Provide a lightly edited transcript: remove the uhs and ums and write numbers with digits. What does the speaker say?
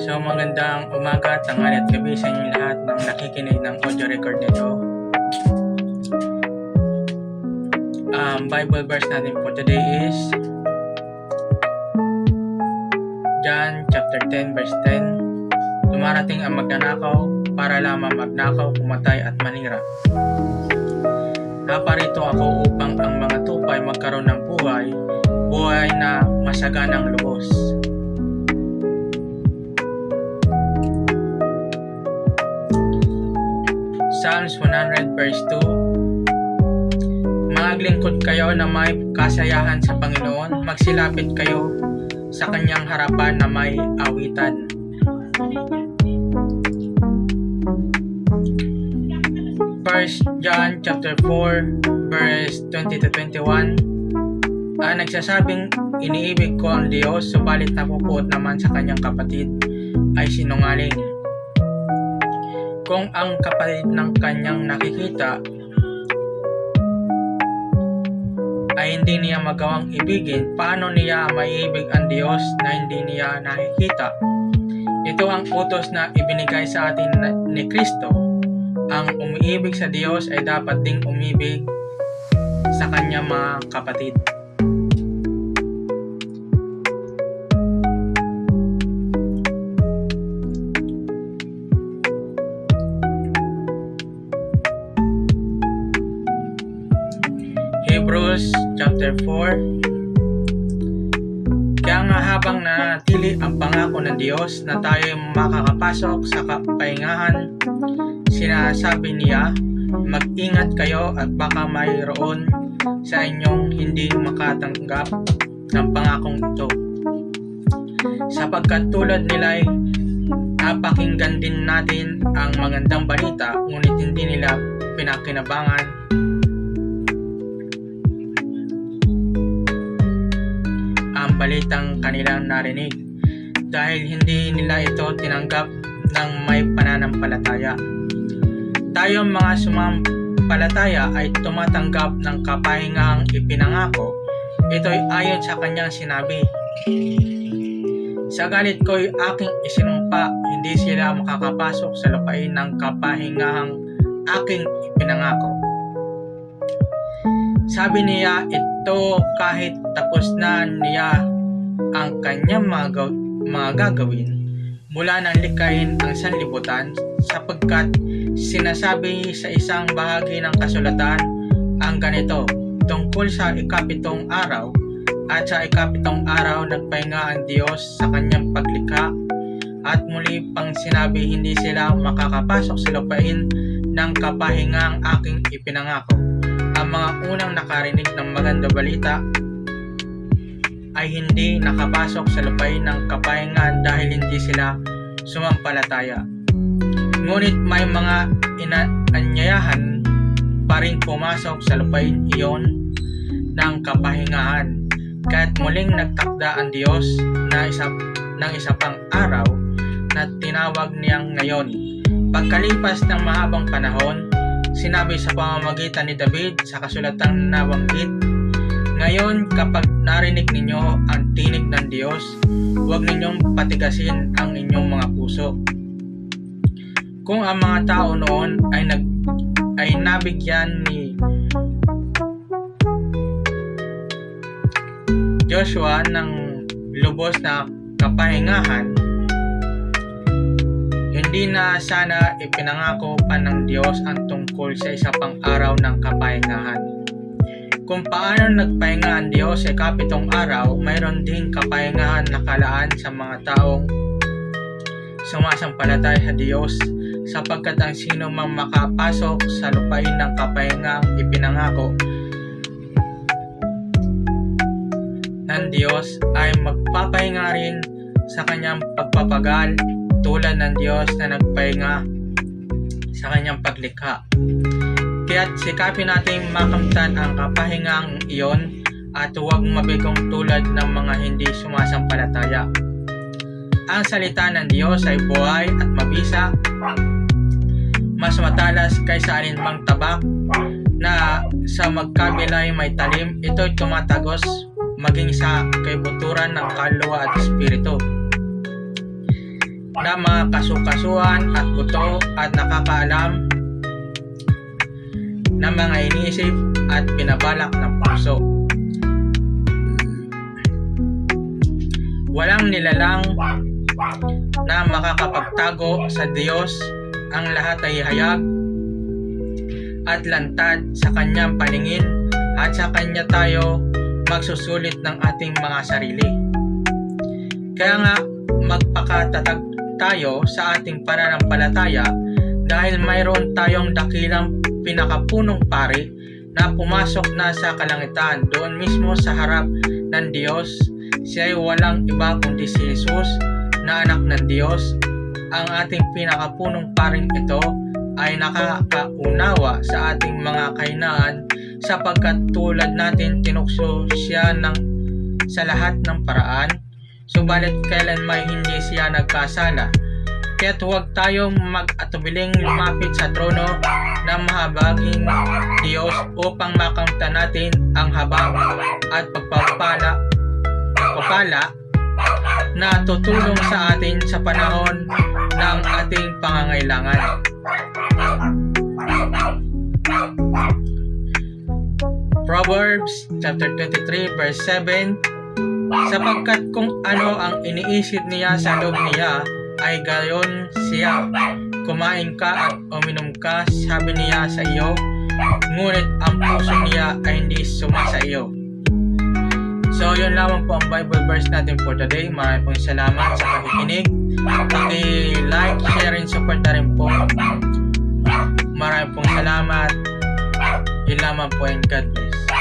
So magandang umaga, tanghali at gabi sa inyong lahat ng nakikinig ng audio record nito. Bible verse natin for today is John chapter 10 verse 10. Dumarating ang magnanakaw para lamang magnakaw, pumatay at manira. Naparito ako upang ang mga tupay magkaroon ng buhay na masaganang lubos. Psalms 100 verse 2. Maglingkod kayo na may kasayahan sa Panginoon, magsilapit kayo sa kanyang harapan na may awitan. First John chapter 4 verse 20 to 21. Nagsasabing iniibig ko ang Diyos, subalit napupuot naman sa kanyang kapatid ay sinungaling. Kung ang kapatid ng kanyang nakikita ay hindi niya magawang ibigin, paano niya maiibig ang Diyos na hindi niya nakikita? Ito ang utos na ibinigay sa atin ni Kristo. Ang umiibig sa Diyos ay dapat ding umibig sa kanyang mga kapatid. Hebrews chapter 4. Kaya nga habang nanatili ang pangako ng Diyos na tayo makakapasok sa kapahingahan, sinasabi niya, mag-ingat kayo at baka mayroon sa inyong hindi makatanggap ng pangakong ito. Sapagkat tulad nila'y napakinggan din natin ang magandang balita, ngunit hindi nila pinakinabangan ang balitang kanilang narinig dahil hindi nila ito tinanggap ng may pananampalataya. Tayong mga sumampalataya ay tumatanggap ng kapahingahang ipinangako. Ito'y ayon sa kanyang sinabi, sa galit ko'y aking isinumpa, hindi sila makakapasok sa lupain ng kapahingahang aking ipinangako. Sabi niya ito kahit tapos na niya ang kanyang mga gagawin mula nang likayin ang sanlibutan, sapagkat sinasabi sa isang bahagi ng kasulatan ang ganito tungkol sa ikapitong araw, at sa ikapitong araw nagpahinga ang Diyos sa kanyang paglikha, at muli pang sinabi hindi sila makakapasok sa lupain ng kapahingang aking ipinangako. Ang mga unang nakarinig ng maganda balita ay hindi nakapasok sa lupain ng kapahingaan dahil hindi sila sumampalataya. Ngunit may mga inaanyayahan pa rin pumasok sa lupain iyon ng kapahingahan. Kaya't muling nagtakda ang Diyos ng isa pang araw na tinawag niyang ngayon. Pagkalipas ng mahabang panahon, sinabi sa pamamagitan ni David sa kasulatang nabanggit, ngayon kapag narinig ninyo ang tinig ng Diyos, huwag ninyong patigasin ang inyong mga puso. Kung ang mga tao noon ay nabigyan ni Joshua ng lubos na kapahingahan, hindi na sana ipinangako pa ng Diyos ang tungkol sa isa pang araw ng kapahingahan. Kung paano nagpahinga ang Diyos sa ikapitong araw, mayroon ding kapahingahan na kalaan sa mga taong sumasampalataya sa Diyos, sapagkat ang sino mang makapasok sa lupain ng kapahingang ipinangako ng Diyos ay magpapahinga rin sa kanyang pagpapagal, tulad ng Diyos na nagpahinga sa kanyang paglikha. Kaya't sikapin natin makamtan ang kapahingang iyon at huwag mabigong tulad ng mga hindi sumasampalataya. Ang salita ng Diyos ay buhay at mabisa, mas matalas kaysa alinmang tabak na sa magkabilay may talim. Ito'y tumatagos maging sa kaibuturan ng kaluluwa at espiritu. sa mga kasukasuan at buto at nakakaalam ng mga inisip at binabalak ng puso. Walang nilalang na makakapagtago sa Diyos, ang lahat ay hayag at lantad sa kanyang paningin at sa kanya tayo magsusulit ng ating mga sarili. Kaya nga magpakatatag tayo sa ating pananampalataya dahil mayroon tayong dakilang pinakapunong pari na pumasok na sa kalangitan doon mismo sa harap ng Diyos. Siya ay walang iba kundi si Jesus na anak ng Diyos. Ang ating pinakapunong paring ito ay nakakaunawa sa ating mga kahinaan sapagkat tulad natin tinukso siya sa lahat ng paraan, subalit kailanman hindi siya nagkasala. Kaya't huwag tayong mag-atubiling lumapit sa trono ng mahabaging Diyos upang makamtan natin ang habag at pagpapala na tutulong sa atin sa panahon ng ating pangangailangan. Proverbs chapter 23 verse 7, sapagkat kung ano ang iniisip niya sa loob niya ay gayon siya. Kumain ka at uminom ka, sabi niya sa iyo, ngunit ang puso niya ay hindi sumasa iyo. So yun lamang po ang Bible verse natin for today. Maraming pong salamat sa pakikinig. Paki-like, share, and support na rin po. Maraming pong salamat. Yun lamang po, and God bless.